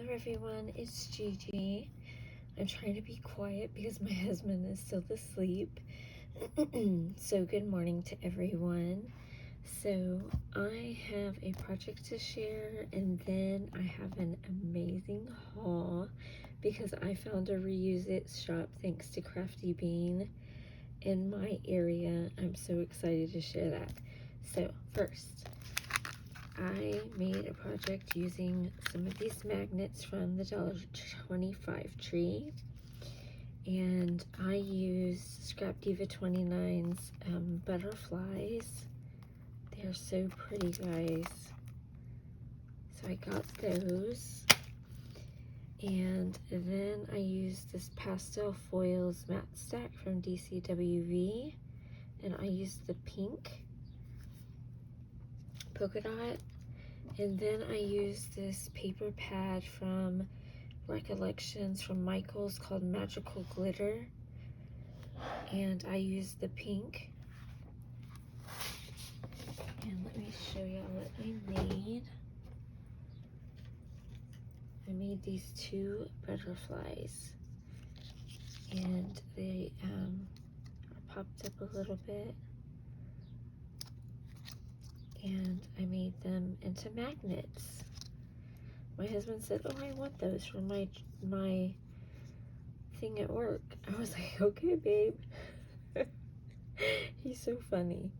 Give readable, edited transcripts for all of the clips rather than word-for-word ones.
everyone, it's Gigi. I'm trying to be quiet because my husband is still asleep. So good morning to everyone. So I have a project to share, and then I have an amazing haul because I found a reuse it shop thanks to Crafty Bean in my area. I'm so excited to share that. So first, I made a project using some of these magnets from the $1.25 tree, and I used Scrap Diva 29's butterflies. They're so pretty, guys. So I got those, and then I used this pastel foils matte stack from DCWV, and I used the pink polka dot, and then I used this paper pad from Recollections from Michaels called Magical Glitter, and I used the pink. And let me show you what I made. I made these two butterflies, and they are popped up a little bit, and I made them into magnets. My husband said, "Oh, I want those for my thing at work." I was like, "Okay, babe." He's so funny.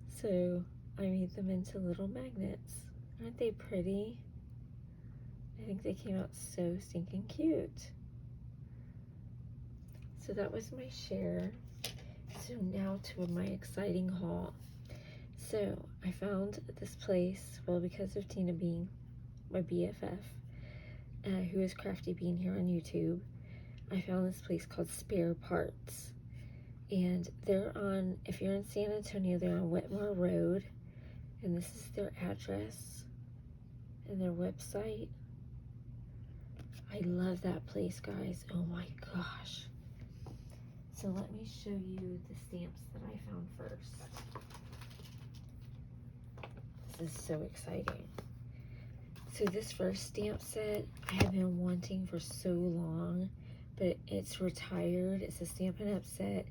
So I made them into little magnets. Aren't they pretty? I think they came out so stinking cute. So that was my share. So now to my exciting haul. So I found this place, well, because of Tina Bean, my BFF, who is Crafty Bean here on YouTube. I found this place called Spare Parts, and they're on, if you're in San Antonio, they're on Wetmore Road, and this is their address and their website. I love that place, guys. Oh my gosh. So let me show you the stamps that I found first. This is so exciting. So this first stamp set I have been wanting for so long, but it's retired. It's a Stampin' Up set,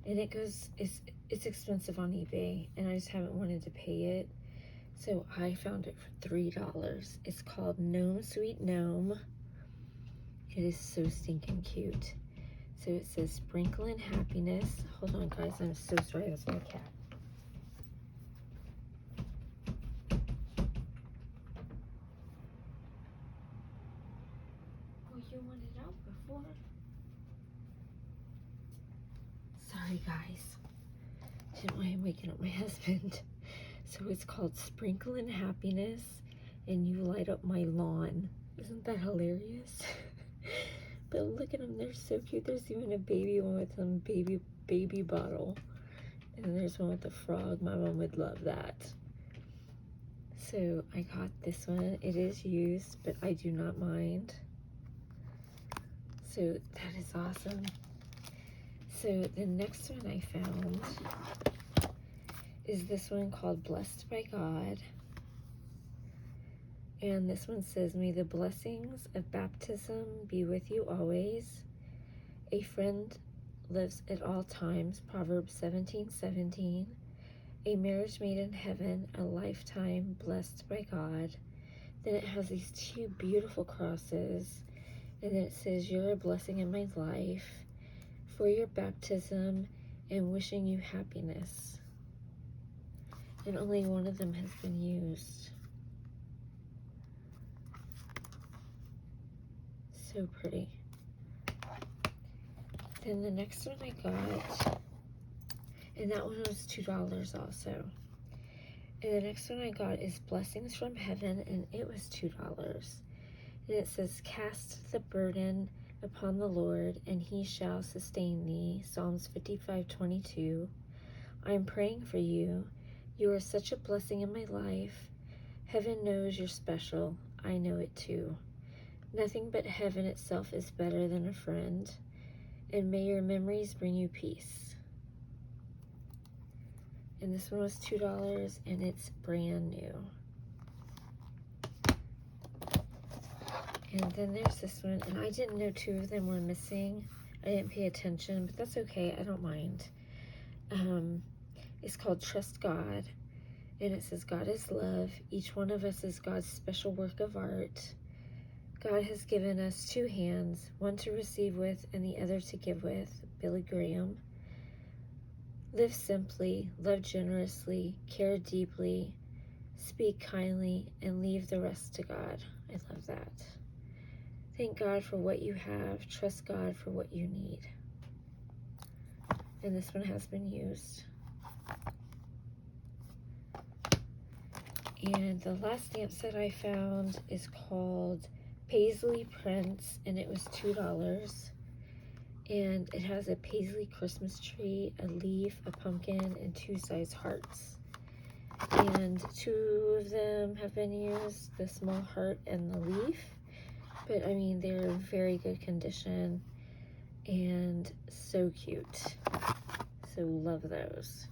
and it's expensive on eBay, and I just haven't wanted to pay it. So I found it for $3. It's called Gnome Sweet Gnome. It is so stinking cute. So it says Sprinkling Happiness. Hold on, guys, I'm so sorry, that's my cat. Oh, you wanted it out before? Sorry, guys. Didn't know I'm waking up my husband. So it's called Sprinkling Happiness, and you light up my lawn. Isn't that hilarious? But look at them, they're so cute. There's even a baby one with some baby bottle. And there's one with a frog. My mom would love that. So I got this one. It is used, but I do not mind. So that is awesome. So the next one I found is this one called Blessed by God. And this one says, "May the blessings of baptism be with you always. A friend lives at all times." Proverbs 17:17. A marriage made in heaven, a lifetime blessed by God. Then it has these two beautiful crosses. And then it says, "You're a blessing in my life for your baptism and wishing you happiness." And only one of them has been used. So pretty. Then the next one I got, and that one was $2 also. And the next one I got is Blessings from Heaven, and it was $2. And it says, "Cast the burden upon the Lord, and he shall sustain thee." Psalms 55:22. I'm praying for you. You are such a blessing in my life. Heaven knows you're special. I know it too. Nothing but heaven itself is better than a friend. And may your memories bring you peace. And this one was $2, and it's brand new. And then there's this one, and I didn't know two of them were missing. I didn't pay attention, but that's okay. I don't mind. It's called Trust God, and it says, God is love. Each one of us is God's special work of art. God has given us two hands, one to receive with and the other to give with. Billy Graham. Live simply, love generously, care deeply, speak kindly, and leave the rest to God. I love that. Thank God for what you have. Trust God for what you need. And this one has been used. And the last stamp set I found is called Paisley Prints, and it was $2. And it has a Paisley Christmas tree, a leaf, a pumpkin, and two size hearts. And two of them have been used, the small heart and the leaf. But I mean, they're in very good condition and so cute. So love those.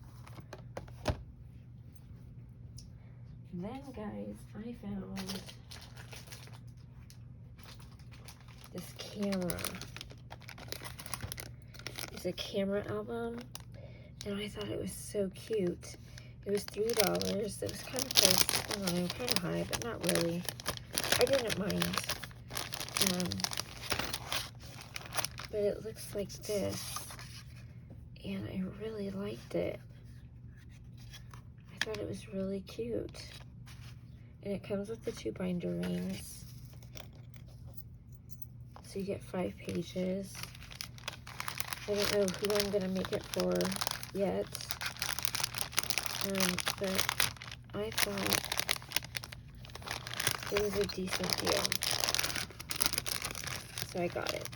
And then guys, I found this camera. It's a camera album, and I thought it was so cute. It was $3. It was kind of priced, I don't know, kind of high, but not really. I didn't mind. But it looks like this, and I really liked it. I thought it was really cute. And it comes with the 2 binder rings. So you get 5 pages. I don't know who I'm going to make it for yet. But I thought it was a decent deal. So I got it.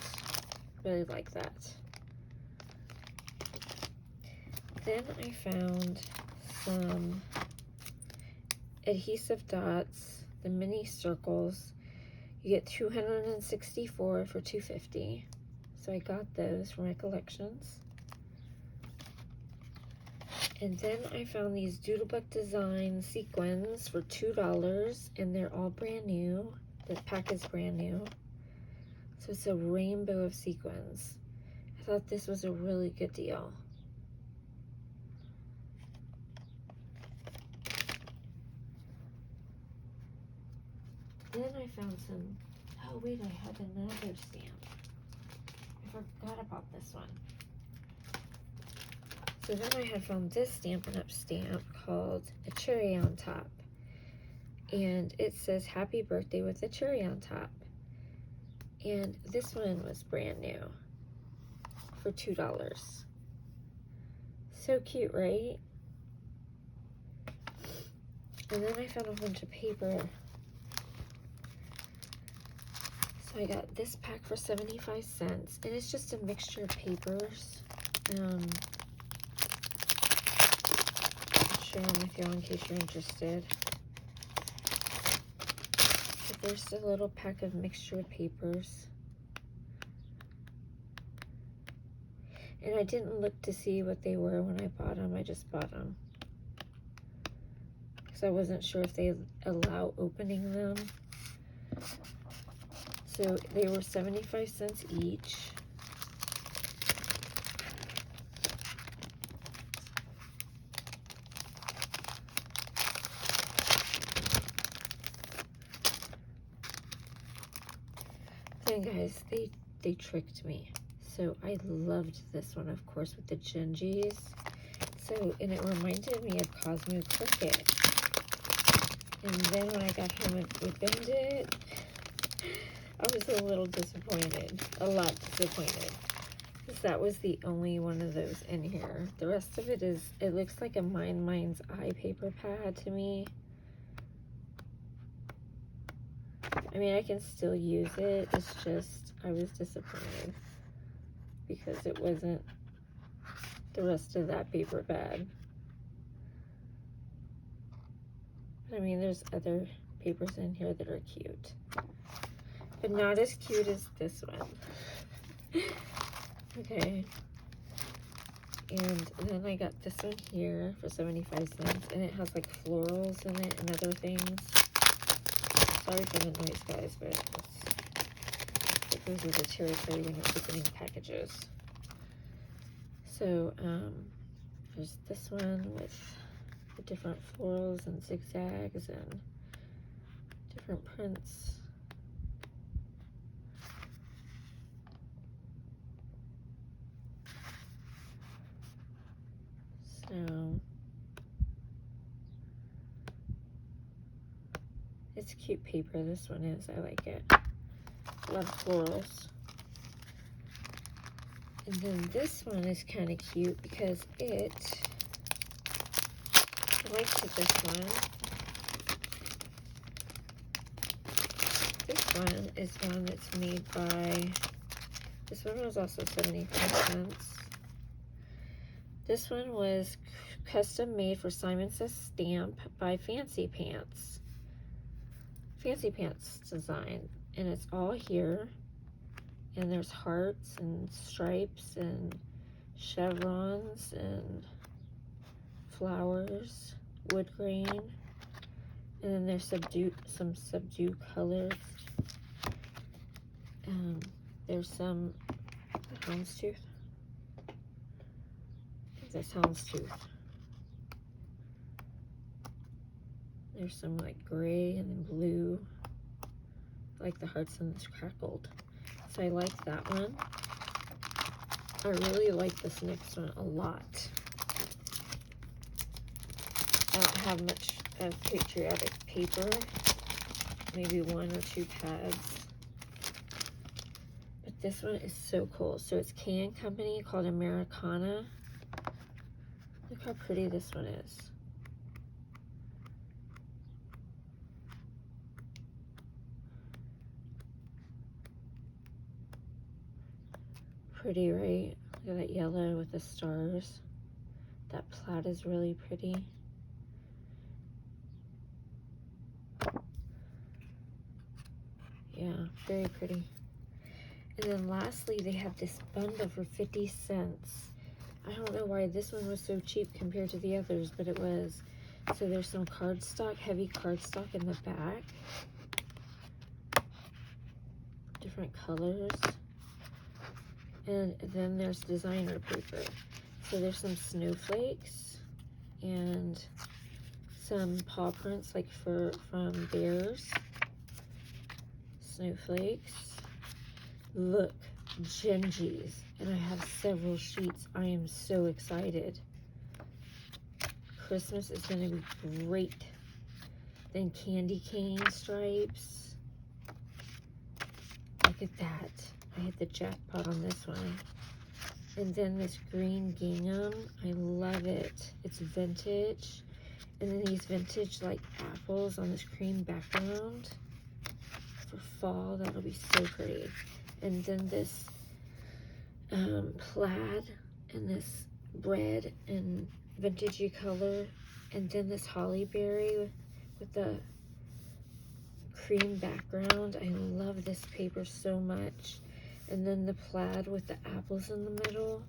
Really like that. Then I found some Adhesive Dots, the mini circles. You get 264 for $2.50. So I got those for my collections. And then I found these Doodlebug Design Sequins for $2, and they're all brand new. The pack is brand new. So it's a rainbow of sequins. I thought this was a really good deal. Then I found some, oh wait, I had another stamp. I forgot about this one. So then I had found this Stampin' Up! Stamp called A Cherry on Top. And it says Happy Birthday with a cherry on top. And this one was brand new for $2. So cute, right? And then I found a bunch of paper. So I got this pack for 75 cents. And it's just a mixture of papers. I'll share them with y'all in case you're interested. But there's a little pack of mixture of papers. And I didn't look to see what they were when I bought them. I just bought them. Because I wasn't sure if they allow opening them. So they were 75 cents each. Then guys, they tricked me. So I loved this one, of course, with the Gingis. So, and it reminded me of Cosmo Cricket. And then when I got home and opened it, I was a little disappointed. A lot disappointed. Because that was the only one of those in here. The rest of it is, it looks like a Mind's Eye paper pad to me. I mean, I can still use it. It's just, I was disappointed. Because it wasn't the rest of that paper pad. I mean, there's other papers in here that are cute. But not as cute as this one. Okay. And then I got this one here for 75 cents. And it has like florals in it and other things. Sorry for the noise, guys, but goes with the territory when you're opening packages. So, there's this one with the different florals and zigzags and different prints. So, it's cute paper, this one is. I like it. Love florals. And then this one is kind of cute because I liked this one. This one is one that's made by, this one was also 75 cents. This one was custom made for Simon Says Stamp by Fancy Pants. Fancy Pants design. And it's all here. And there's hearts and stripes and chevrons and flowers, wood grain. And then there's some subdued colors. There's some houndstooth. This houndstooth. There's some like gray and then blue, like the hearts and it's crackled. So I like that one. I really like this next one a lot. I don't have much of patriotic paper, maybe 1 or 2 pads. But this one is so cool. So it's Can Company called Americana. Look how pretty this one is. Pretty, right? Look at that yellow with the stars. That plaid is really pretty. Yeah, very pretty. And then lastly, they have this bundle for 50 cents. I don't know why this one was so cheap compared to the others, but it was. So there's some cardstock, heavy cardstock in the back. Different colors. And then there's designer paper. So there's some snowflakes and some paw prints like from bears. Snowflakes. Look, Gigi's. And I have several sheets. I am so excited. Christmas is going to be great. Then candy cane stripes. Look at that. I hit the jackpot on this one. And then this green gingham. I love it. It's vintage. And then these vintage like apples on this cream background. For fall, that'll be so pretty. And then this plaid and this red and vintagey color. And then this holly berry with the cream background. I love this paper so much. And then the plaid with the apples in the middle.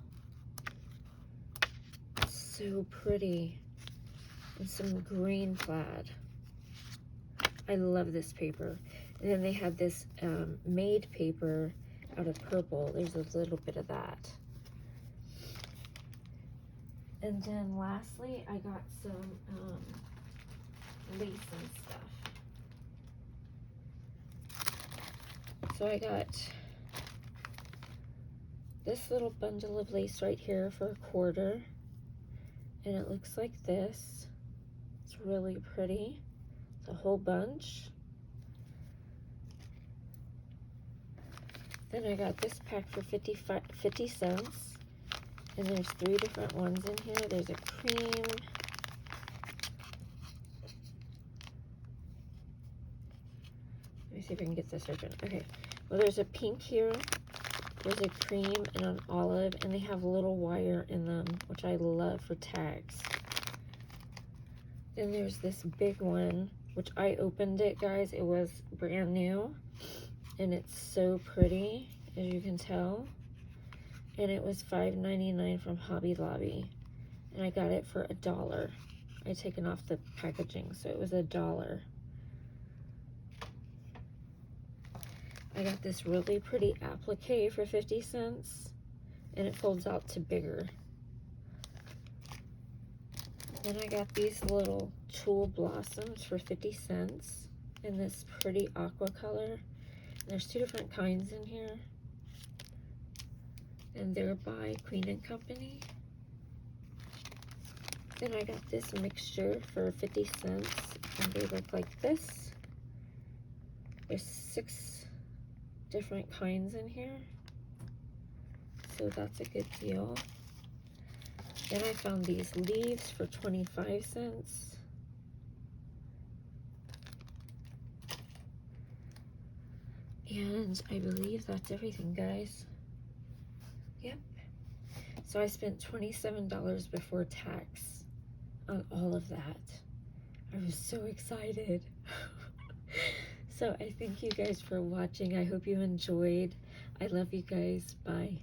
So pretty. And some green plaid. I love this paper. And then they have this made paper out of purple. There's a little bit of that. And then lastly, I got some lace and stuff. So I got this little bundle of lace right here for $1. And it looks like this. It's really pretty. It's a whole bunch. Then I got this pack for 50 cents. And there's 3 different ones in here. There's a cream. Let me see if I can get this open. Okay. Well, there's a pink here. There's a cream and an olive. And they have a little wire in them, which I love for tags. Then there's this big one, which I opened it, guys. It was brand new. And it's so pretty, as you can tell. And it was $5.99 from Hobby Lobby. And I got it for $1. I taken off the packaging, so it was $1. I got this really pretty applique for 50 cents, and it folds out to bigger. Then I got these little tulle blossoms for 50 cents in this pretty aqua color. There's 2 different kinds in here, and they're by Queen and Company. Then I got this mixture for 50 cents, and they look like this. There's 6 different kinds in here, so that's a good deal. Then I found these leaves for 25 cents. And I believe that's everything, guys. Yep. So I spent $27 before tax on all of that. I was so excited. So I thank you guys for watching. I hope you enjoyed. I love you guys. Bye.